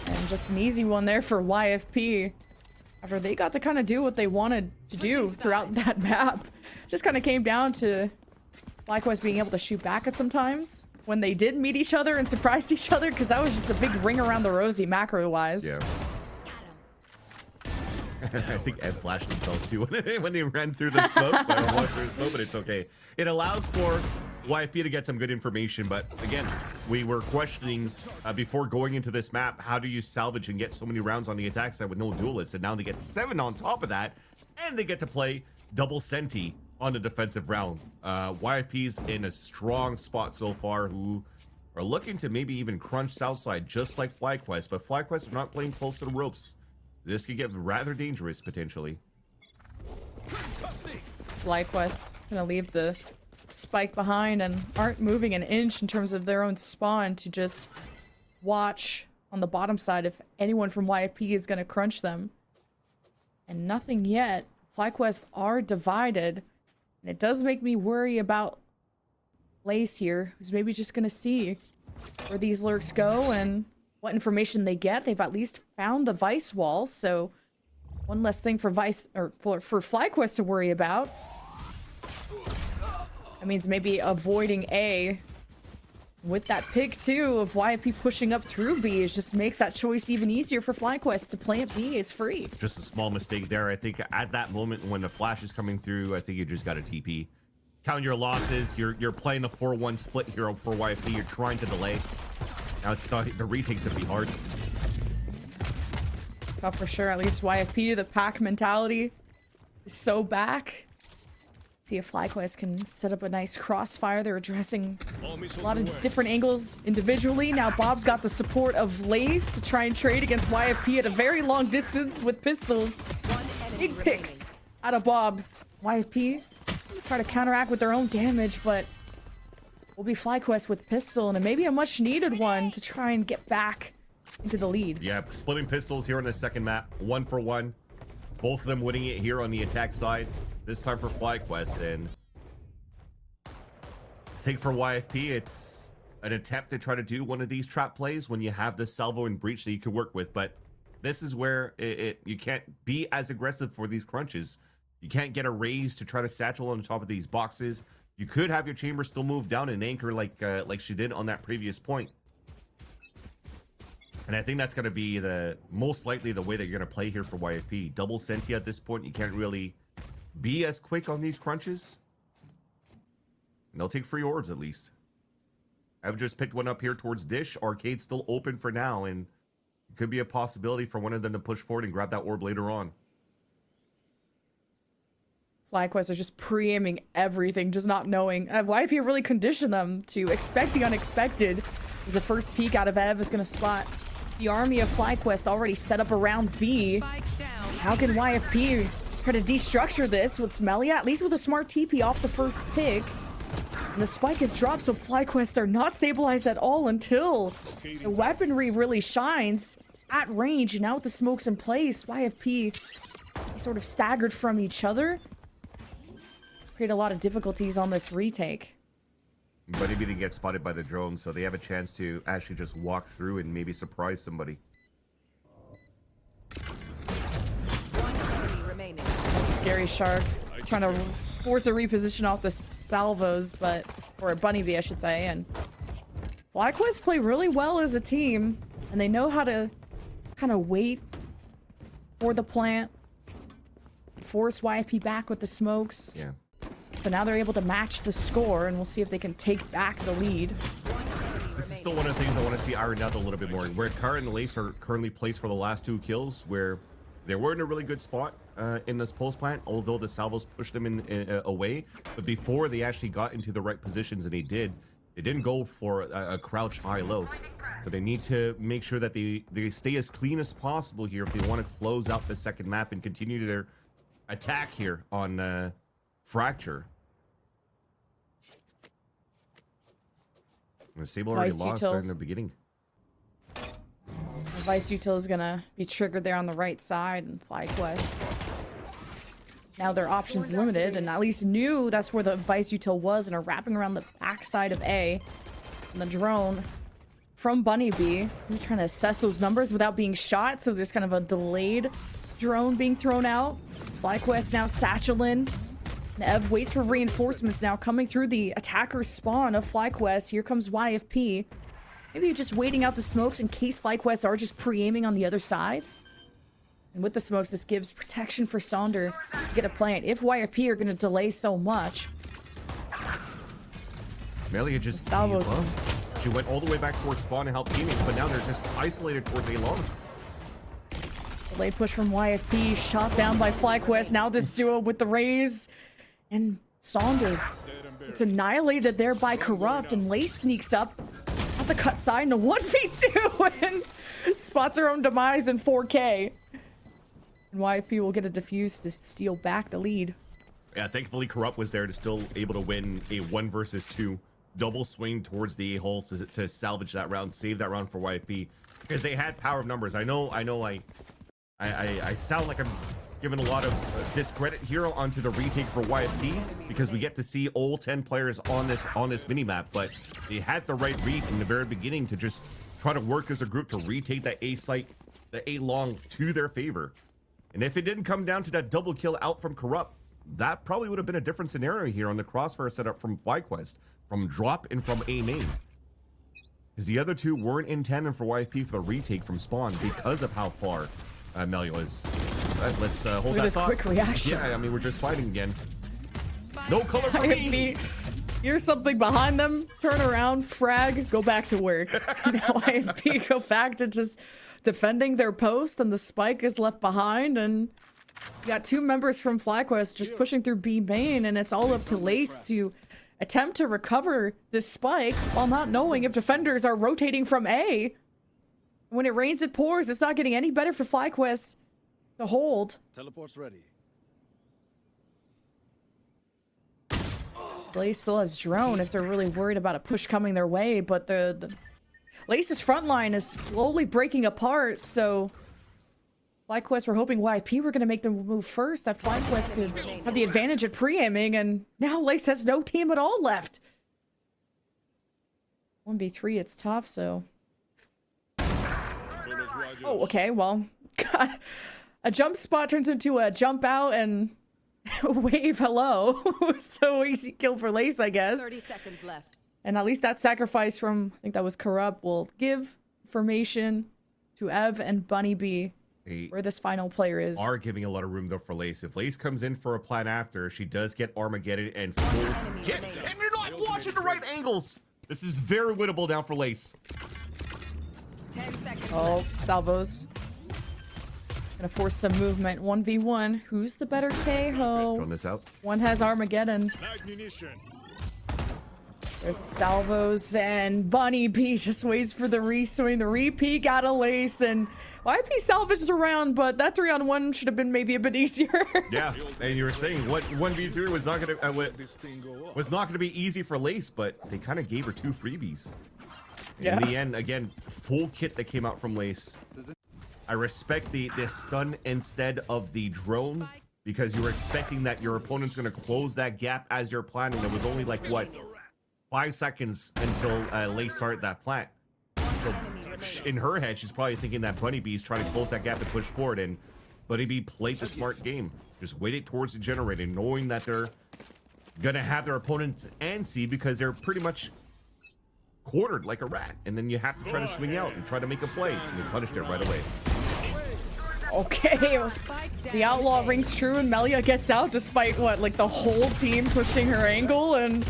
And just an easy one there for YFP. After they got to kind of do what they wanted to do throughout that map. Just kind of came down to likewise being able to shoot back at sometimes when they did meet each other and surprised each other, because that was just a big ring around the rosy macro-wise. Yeah. I think Ed flashed themselves too when they ran through the smoke. I don't want through the smoke, but it's okay. It allows for YFP to get some good information, but again, we were questioning before going into this map, how do you salvage and get so many rounds on the attack side with no duelists? And now they get 7 on top of that, and they get to play double Senti on the defensive round. YFP's in a strong spot so far, who are looking to maybe even crunch Southside just like FlyQuest, but FlyQuest are not playing close to the ropes. This could get rather dangerous potentially. FlyQuest gonna leave the spike behind and aren't moving an inch in terms of their own spawn to just watch on the bottom side if anyone from YFP is gonna crunch them. And nothing yet. FlyQuest are divided, and it does make me worry about Lace here, who's maybe just gonna see where these lurks go and what information they get. They've at least found the Vice wall, so one less thing for Vice or for FlyQuest to worry about. That means maybe avoiding A with that pick too of YFP pushing up through B. It just makes that choice even easier for FlyQuest to plant B. It's free. Just a small mistake there. I think at that moment when the flash is coming through, I think you just got a TP. Count your losses. You're playing the 4-1 split here for YFP. You're trying to delay. Now it's not, the retakes would be hard. But for sure, at least YFP, the pack mentality is so back. See if FlyQuest can set up a nice crossfire. They're addressing a lot of different angles individually. Now Bob's got the support of Lace to try and trade against YFP at a very long distance with pistols. Big picks out of Bob. YFP try to counteract with their own damage, but will be FlyQuest with pistol and maybe a much needed one to try and get back into the lead. Yeah, splitting pistols here on the second map, 1 for 1. Both of them winning it here on the attack side. This time for FlyQuest, and I think for YFP, it's an attempt to try to do one of these trap plays when you have this salvo and breach that you can work with. But this is where you can't be as aggressive for these crunches. You can't get a raise to try to satchel on top of these boxes. You could have your chamber still move down and anchor like she did on that previous point. And I think that's going to be the most likely the way that you're going to play here for YFP. Double Senti at this point. You can't really be as quick on these crunches. And they'll take free orbs at least. I've just picked one up here towards Dish. Arcade's still open for now, and it could be a possibility for one of them to push forward and grab that orb later on. FlyQuest are just pre-aiming everything, just not knowing. YFP really conditioned them to expect the unexpected. The first peek out of Ev is going to spot the army of FlyQuest already set up around B. How can YFP try to destructure this with Smelia, at least with a smart TP off the first pick? And the spike is dropped, so FlyQuest are not stabilized at all until the weaponry really shines at range. And now with the smokes in place, YFP sort of staggered from each other. Create a lot of difficulties on this retake. But he didn't get spotted by the drone, so they have a chance to actually just walk through and maybe surprise somebody. Scary Shark trying to force a reposition off the salvos, but or a bunny bee, I should say. And FlyQuest play really well as a team, and they know how to kind of wait for the plant, force YFP back with the smokes. Yeah. So now they're able to match the score, and we'll see if they can take back the lead. This is still one of the things I want to see ironed out a little bit more. Where Kara and Lace are currently placed for the last 2 kills, where they were in a really good spot in this post plant, although the salvos pushed them in away. But before they actually got into the right positions, and they didn't go for a crouch high-low. So they need to make sure that they stay as clean as possible here if they want to close out the second map and continue their attack here on Fracture. The Sable already lost there in the beginning. Vice Util is gonna be triggered there on the right side, and FlyQuest now their options limited, and at least knew that's where the Vice Util was and are wrapping around the backside of A. And the drone from Bunny B. I'm trying to assess those numbers without being shot, so there's kind of a delayed drone being thrown out. FlyQuest now satcheling. Nev waits for reinforcements now coming through the attacker spawn of FlyQuest. Here comes YFP. Maybe just waiting out the smokes in case FlyQuest are just pre-aiming on the other side. And with the smokes, this gives protection for Sonder to get a plant. If YFP are going to delay so much. Melia just Salvos. gave up. She went all the way back towards spawn and helped teammates, but now they're just isolated towards A long. Delayed push from YFP, shot down by FlyQuest. Now this duo with the Rays and Sonder. It's annihilated there by Corrupt, and Lace sneaks up at the cut side in a 1v2 and spots her own demise in 4K. And YFP will get a defuse to steal back the lead. Yeah, thankfully Corrupt was there to still able to win a 1 versus 2 double swing towards the A-holes to salvage that round, save that round for YFP, because they had power of numbers. I know I sound like I'm giving a lot of discredit here onto the retake for YFP, because we get to see all 10 players on this mini map, but they had the right read from the very beginning to just try to work as a group to retake that A site, the A long, to their favor. And if it didn't come down to that double kill out from Corrupt, that probably would have been a different scenario here on the crossfire setup from FlyQuest, from drop and from A main. Because the other two weren't in tandem for YFP for the retake from spawn because of how far Melia is. All right, let's hold Look at that this thought. quick reaction. Yeah, I mean, we're just fighting again. No color for me. Here's something behind them. Turn around, frag, go back to work. Now IFP go back to just defending their post, and the spike is left behind, and you got 2 members from FlyQuest just pushing through B main, and it's all up to Lace to attempt to recover this spike while not knowing if defenders are rotating from A. When it rains, it pours. It's not getting any better for FlyQuest to hold. Teleport's ready. Lace still has drone if they're really worried about a push coming their way, but the Lace's front line is slowly breaking apart, so FlyQuest were hoping YP were going to make the move first, that FlyQuest could have the advantage at pre-aiming, and now Lace has no team at all left. 1v3, it's tough, so... Oh, okay, well... a jump spot turns into a jump out and wave hello. So easy kill for Lace, I guess. 30 seconds left. And at least that sacrifice from, I think that was Corrupt, will give formation to Ev and Bunny B, where this final player is. Are giving a lot of room though for Lace. If Lace comes in for a plan after, she does get Armageddon and full skip. And you're not watching the right angles. This is very winnable now for Lace. 10 seconds Oh, left. salvos. Gonna force some movement. 1v1. Who's the better Throwing KO? this out. One has Armageddon. Magnition. There's the salvos, and Bunny B just waits for the re-swing. The repeat got a Lace, and YP salvaged around, but that 3-on-1 should have been maybe a bit easier. Yeah, and you were saying what 1v3 was not gonna This thing go up. was not gonna be easy for Lace, but they kind of gave her 2 freebies. Yeah. In the end, again, full kit that came out from Lace. I respect the stun instead of the drone, because you were expecting that your opponent's gonna close that gap as you're planning. There was only like what 5 seconds until Lace started that plant. So in her head, she's probably thinking that Bunny B is trying to close that gap and push forward, and Bunny B played the smart game. Just waited towards the generator, knowing that they're gonna have their opponent and C because they're pretty much quartered like a rat, and then you have to try to swing out and try to make a play, and they punished it right away. Okay, the outlaw rings true, and Melia gets out despite what, like the whole team pushing her angle, and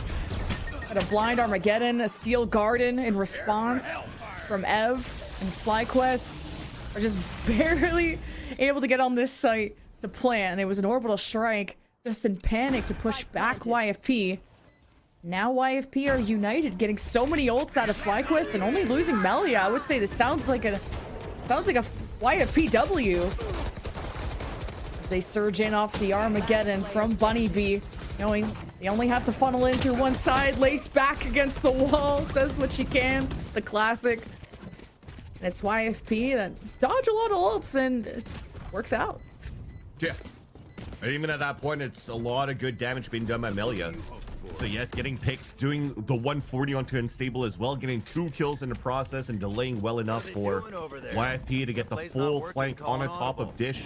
a blind Armageddon, a steel garden in response from Ev, and FlyQuest are just barely able to get on this site to plant. It was an orbital strike, just in panic to push back YFP. Now YFP are united, getting so many ults out of FlyQuest and only losing Melia. I would say this sounds like a YFPW. As they surge in off the Armageddon from Bunny B, knowing they only have to funnel in through one side. Lace back against the wall, does what she can. The classic. And it's YFP that dodge a lot of ults and it works out. Yeah. And even at that point, it's a lot of good damage being done by Melia. So yes, getting picked, doing the 140 onto Unstable as well, getting 2 kills in the process and delaying well enough for YFP to get the full flank on the top of Dish.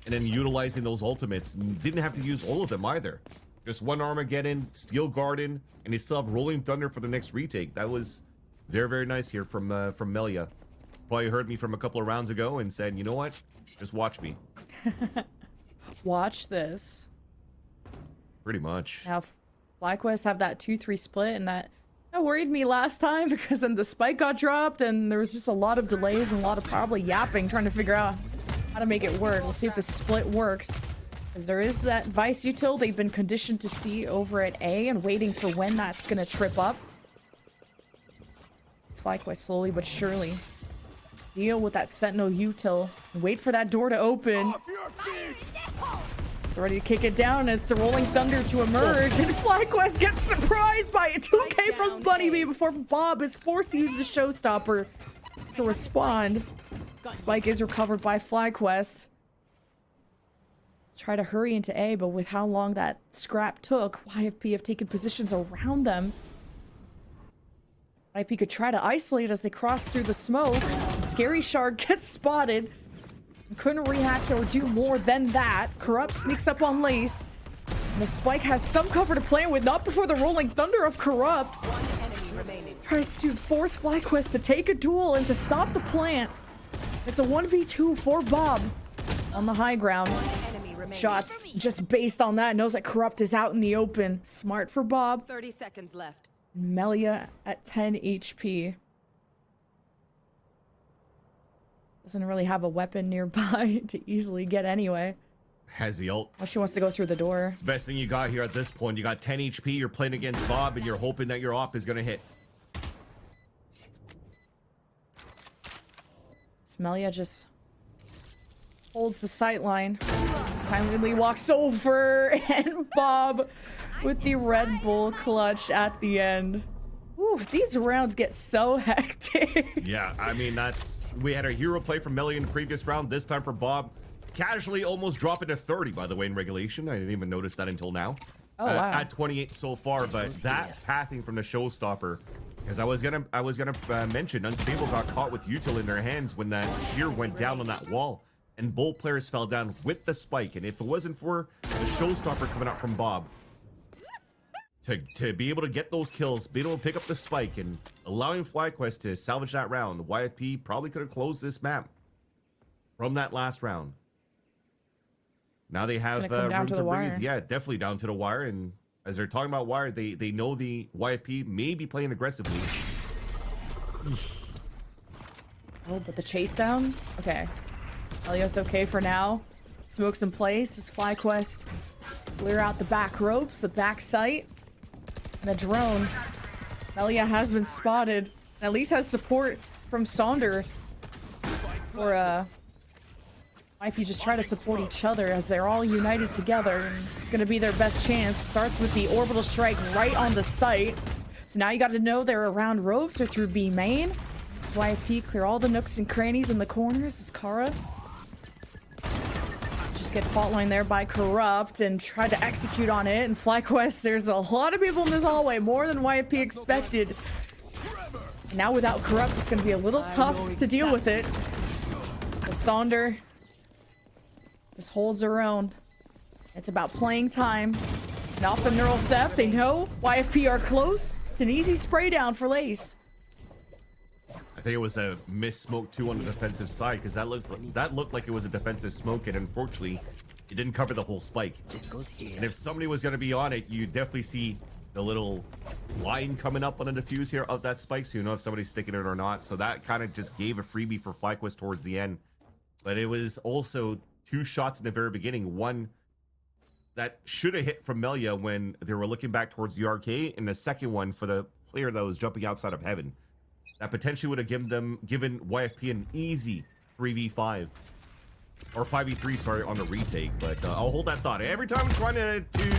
And then utilizing those ultimates. Didn't have to use all of them either. Just one Armageddon, Steel Garden, and they still have Rolling Thunder for the next retake. That was very, very nice here from Melia. Probably heard me from a couple of rounds ago and said, you know what? Just watch me. Watch this. Pretty much. Now, FlyQuest have that 2-3 split, and that worried me last time because then the spike got dropped, and there was just a lot of delays and a lot of probably yapping trying to figure out how to make it work. We'll see if the split works. Because there is that Vice util they've been conditioned to see over at A and waiting for when that's going to trip up. It's FlyQuest slowly but surely deal with that Sentinel util and wait for that door to open. It's ready to kick it down, and it's the Rolling Thunder to emerge, and FlyQuest gets surprised by a 2K from Bunny Bee before Bob is forced to use the showstopper to respond. Spike is recovered by FlyQuest. Try to hurry into A, but with how long that scrap took, YFP have taken positions around them. YFP could try to isolate as they cross through the smoke. Scary Shark gets spotted. Couldn't react or do more than that. Corrupt sneaks up on Lace. And the Spike has some cover to play with, not before the Rolling Thunder of Corrupt. One enemy remaining. Tries to force FlyQuest to take a duel and to stop the plant. It's a 1v2 for Bob on the high ground. Enemy remaining. Shots just based on that. Knows that Corrupt is out in the open. Smart for Bob. 30 seconds left. Melia at 10 HP. Doesn't really have a weapon nearby to easily get anyway. Has the ult. Well, she wants to go through the door. It's the best thing you got here at this point. You got 10 HP, you're playing against Bob, and you're hoping that your op is going to hit. Melia just holds the sight line, silently walks over, and Bob with the Red Bull clutch at the end. Ooh, these rounds get so hectic. Yeah, I mean, we had a hero play from Melia in the previous round. This time for Bob, casually almost dropping to 30, by the way, in regulation. I didn't even notice that until now. Oh, wow. At 28 so far, but that pathing from the showstopper, because I was gonna mention Unstable got caught with util in their hands when that shear went down on that wall, and both players fell down with the spike. And if it wasn't for the showstopper coming out from Bob to be able to get those kills, be able to pick up the spike, and allowing FlyQuest to salvage that round, YFP probably could have closed this map from that last round. Now they have room to breathe. Yeah, definitely down to the wire. And as they're talking about wire, they know the YFP may be playing aggressively. Oh, but the chase down? Okay. Melia's okay for now. Smoke's in place as FlyQuest clear out the back ropes, the back sight, and a drone. Melia has been spotted. And at least has support from Sonder. Or might be just try to support each other as they're all united together. It's going to be their best chance. Starts with the orbital strike right on the site. So now you got to know they're around ropes or through B main. YFP clear all the nooks and crannies in the corners as Kara just get fault line there by Corrupt and try to execute on it. And FlyQuest, there's a lot of people in this hallway, more than YFP expected. Now without Corrupt, it's going to be a little tough to deal with it. The Sonder just holds her own. It's about playing time. And off the neural theft, they know YFP are close. It's an easy spray down for Lace. I think it was a missed smoke too on the defensive side, because that looked like it was a defensive smoke, and unfortunately, it didn't cover the whole spike. And if somebody was going to be on it, you definitely see the little line coming up on the diffuse here of that spike, so you know if somebody's sticking it or not. So that kind of just gave a freebie for FlyQuest towards the end. But it was also 2 shots in the very beginning. One that should have hit from Melia when they were looking back towards the arcade, and the second one for the player that was jumping outside of heaven. That potentially would have given YFP an easy 3v5. Or 5v3, sorry, on the retake. But I'll hold that thought. Every time I'm trying to do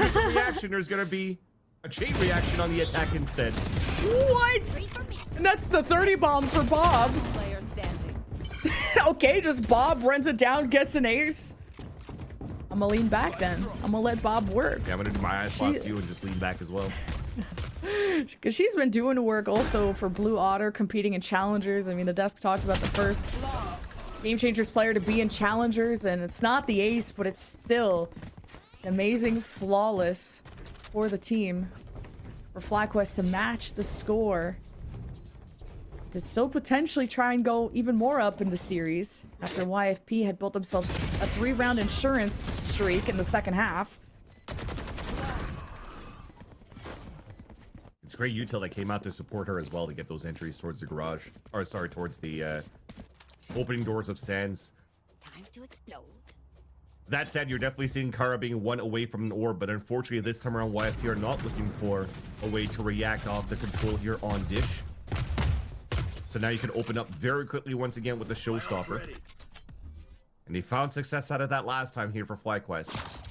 some reaction, there's going to be a chain reaction on the attack instead. What? And that's the 30 bomb for Bob. Player standing. Okay, just Bob runs it down, gets an ace. I'm gonna lean back then. I'm gonna let Bob work. Yeah, I'm gonna do my eyes closed you and just lean back as well. Because she's been doing work also for Blue Otter, competing in challengers. I mean, the desk talked about the first Game Changers player to be in challengers, and it's not the ace, but it's still amazing, flawless for the team. For FlyQuest to match the score. To still potentially try and go even more up in the series after YFP had built themselves a 3-round insurance streak in the second half. It's great util that came out to support her as well to get those entries towards the garage. Or sorry, towards the opening doors of Sands. Time to explode. That said, you're definitely seeing Kara being one away from an orb, but unfortunately this time around YFP are not looking for a way to react off the control here on Dish. So now you can open up very quickly once again with the Showstopper. And they found success out of that last time here for FlyQuest.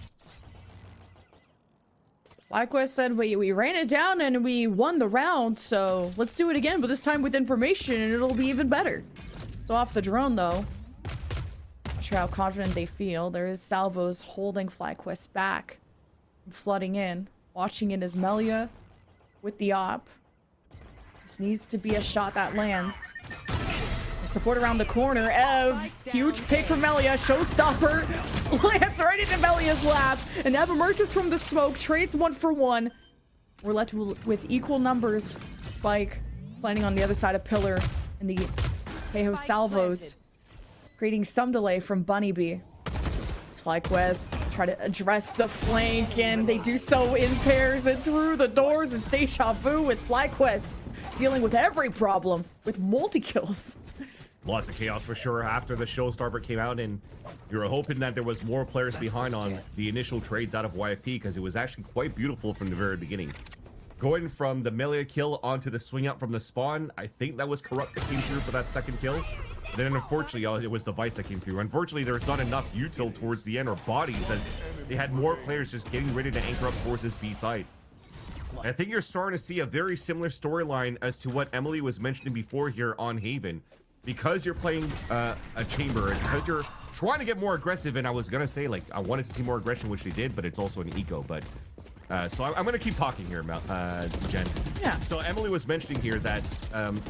FlyQuest said we ran it down and we won the round, so let's do it again, but this time with information and it'll be even better. So off the drone though. Not sure how confident they feel. There is salvos holding FlyQuest back. Flooding in. Watching it is Melia with the op. This needs to be a shot that lands. Support around the corner. Ev, huge pick from Melia. Showstopper lands right into Melia's lap. And Ev emerges from the smoke. Trades 1 for 1. We're left with equal numbers. Spike planning on the other side of Pillar. And the Tejo salvos. Creating some delay from Bunnybee. It's FlyQuest try to address the flank. And they do so in pairs and through the doors. And Deja Vu with FlyQuest dealing with every problem with multi-kills. Lots of chaos for sure after the Showstopper came out, and you were hoping that there was more players behind on the initial trades out of YFP because it was actually quite beautiful from the very beginning. Going from the melee kill onto the swing out from the spawn, I think that was Corrupt that came through for that second kill. Then unfortunately, it was the Vice that came through. Unfortunately, there was not enough util towards the end or bodies as they had more players just getting ready to anchor up towards this B side. I think you're starting to see a very similar storyline as to what Emily was mentioning before here on Haven. Because you're playing a chamber and because you're trying to get more aggressive, and I was gonna say, like, I wanted to see more aggression, which they did, but it's also an eco. But so I'm gonna keep talking here, Jen. Yeah. So Emily was mentioning here that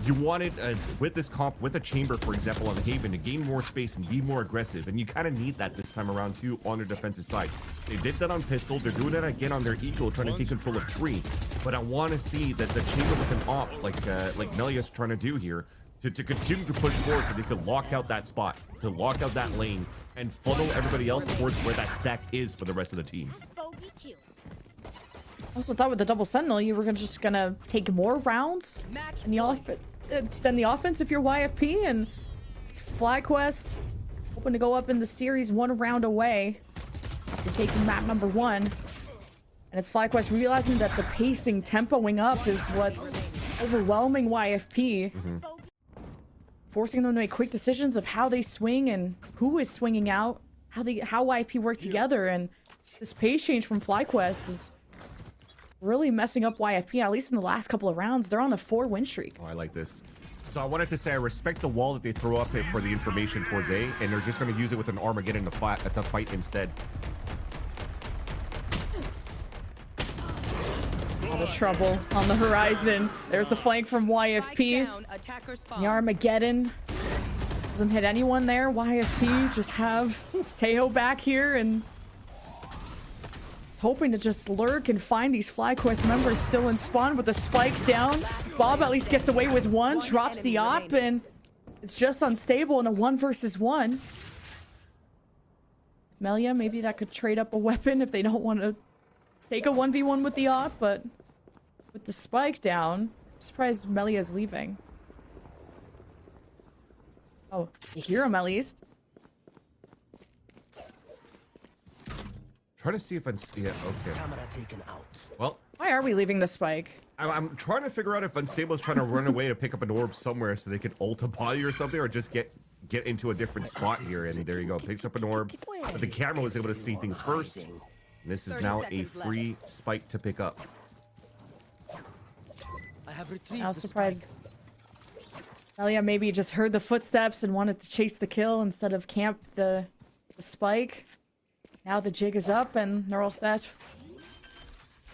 you wanted with this comp, with a chamber, for example, on the Haven, to gain more space and be more aggressive, and you kind of need that this time around too on the defensive side. They did that on pistol. They're doing it again on their eco, trying to take control of tree. But I want to see that the chamber with an op, like Melia's trying to do here. To continue to push forward so they could lock out that spot, to lock out that lane, and funnel everybody else towards where that stack is for the rest of the team. I also thought with the double sentinel, you were just gonna take more rounds than the offense if you're YFP, and it's FlyQuest hoping to go up in the series 1 round away after taking map number 1. And it's FlyQuest realizing that the pacing, tempoing up is what's overwhelming YFP. Forcing them to make quick decisions of how they swing and who is swinging out, how YP work together, and this pace change from FlyQuest is really messing up YFP, at least in the last couple of rounds. They're on a 4-win streak. Oh, I like this. So I wanted to say I respect the wall that they throw up for the information towards A, and they're just going to use it with an Armageddon to fight instead. The trouble on the horizon. There's the flank from YFP. The Armageddon doesn't hit anyone there. YFP just have Tejo back here and it's hoping to just lurk and find these FlyQuest members still in spawn with the spike down. Bob at least gets away with 1, drops the op, and it's just unstable in a 1 versus 1. Melia, maybe that could trade up a weapon if they don't want to take a 1v1 with the op, but with the spike down, I'm surprised Melia's leaving. Oh, you hear him at least. Trying to see if I'm... Yeah, okay. Camera taken out. Well, Why are we leaving the spike? I'm trying to figure out if Unstable is trying to run away to pick up an orb somewhere so they can ult a body or something, or just get into a different spot here. And there you go, picks up an orb. But the camera was able to see things first. And this is now a free spike to pick up. I was surprised. Melia maybe just heard the footsteps and wanted to chase the kill instead of camp the spike. Now the jig is up and neural theft.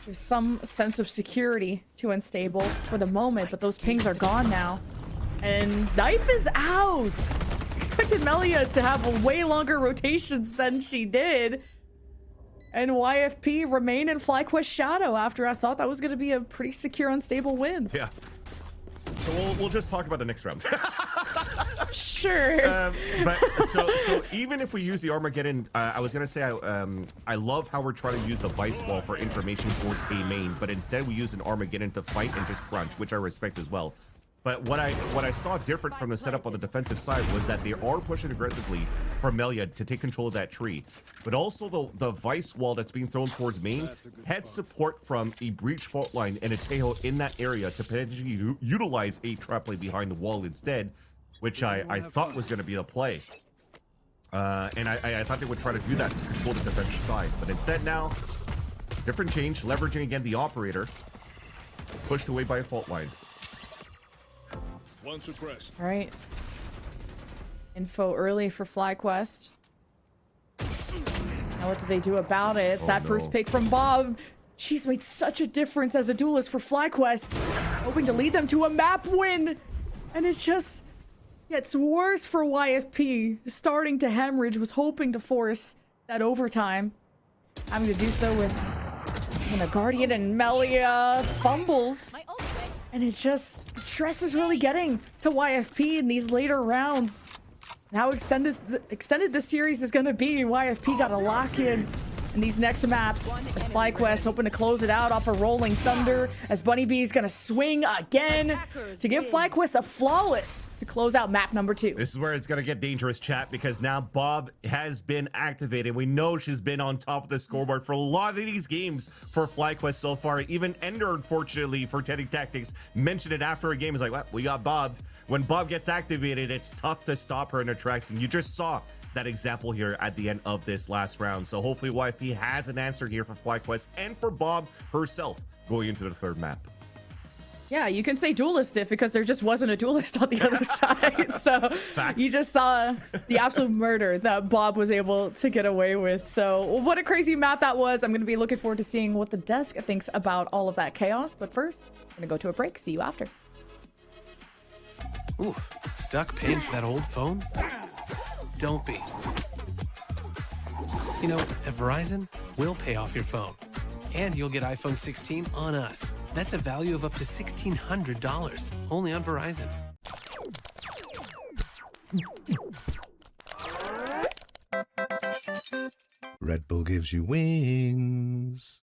There's some sense of security to Unstable for the moment, but those pings are gone now. And Knife is out! Expected Melia to have way longer rotations than she did. And YFP remain in FlyQuest shadow after I thought that was going to be a pretty secure Unstable win. Yeah. So we'll just talk about the next round. Sure. But so even if we use the Armageddon, I was gonna say I love how we're trying to use the Vice Wall for information towards A main, but instead we use an Armageddon to fight and just crunch, which I respect as well. But what I saw different from the setup on the defensive side was that they are pushing aggressively for Melia to take control of that tree. But also the Vice Wall that's being thrown towards main had support from a Breach fault line and a Tejo in that area to potentially utilize a trap play behind the wall instead, which I thought was going to be the play. And I thought they would try to do that to control the defensive side. But instead now, different change, leveraging again the operator, pushed away by a fault line. One suppressed. All right. Info early for FlyQuest. Now what do they do about it? It's that first pick from Bob. She's made such a difference as a duelist for FlyQuest, hoping to lead them to a map win. And it just gets worse for YFP. Starting to hemorrhage, was hoping to force that overtime. Having to do so with the Guardian and Melia fumbles. And it just, stress is really getting to YFP in these later rounds. And how extended this series is going to be. YFP got to lock in these next maps. As FlyQuest hoping to close it out off a Rolling Thunder. As Bunny B is going to swing again to give FlyQuest a flawless to close out map number 2. This is where it's going to get dangerous, chat, because now Bob has been activated. We know she's been on top of the scoreboard for a lot of these games for FlyQuest so far. Even Ender, unfortunately, for Teddy Tactics, mentioned it after a game. He's like, well, we got Bob. When Bob gets activated, it's tough to stop her in her tracks. And you just saw that example here at the end of this last round. So hopefully YFP has an answer here for FlyQuest and for Bob herself going into the third map. Yeah, you can say duelist diff because there just wasn't a duelist on the other side. So Facts. You just saw the absolute murder that Bob was able to get away with. So what a crazy map that was. I'm going to be looking forward to seeing what the desk thinks about all of that chaos. But first, I'm going to go to a break. See you after. Oof, stuck paying for that old phone? Don't be. You know, at Verizon, we'll pay off your phone. And you'll get iPhone 16 on us. That's a value of up to $1,600, only on Verizon. Red Bull gives you wings.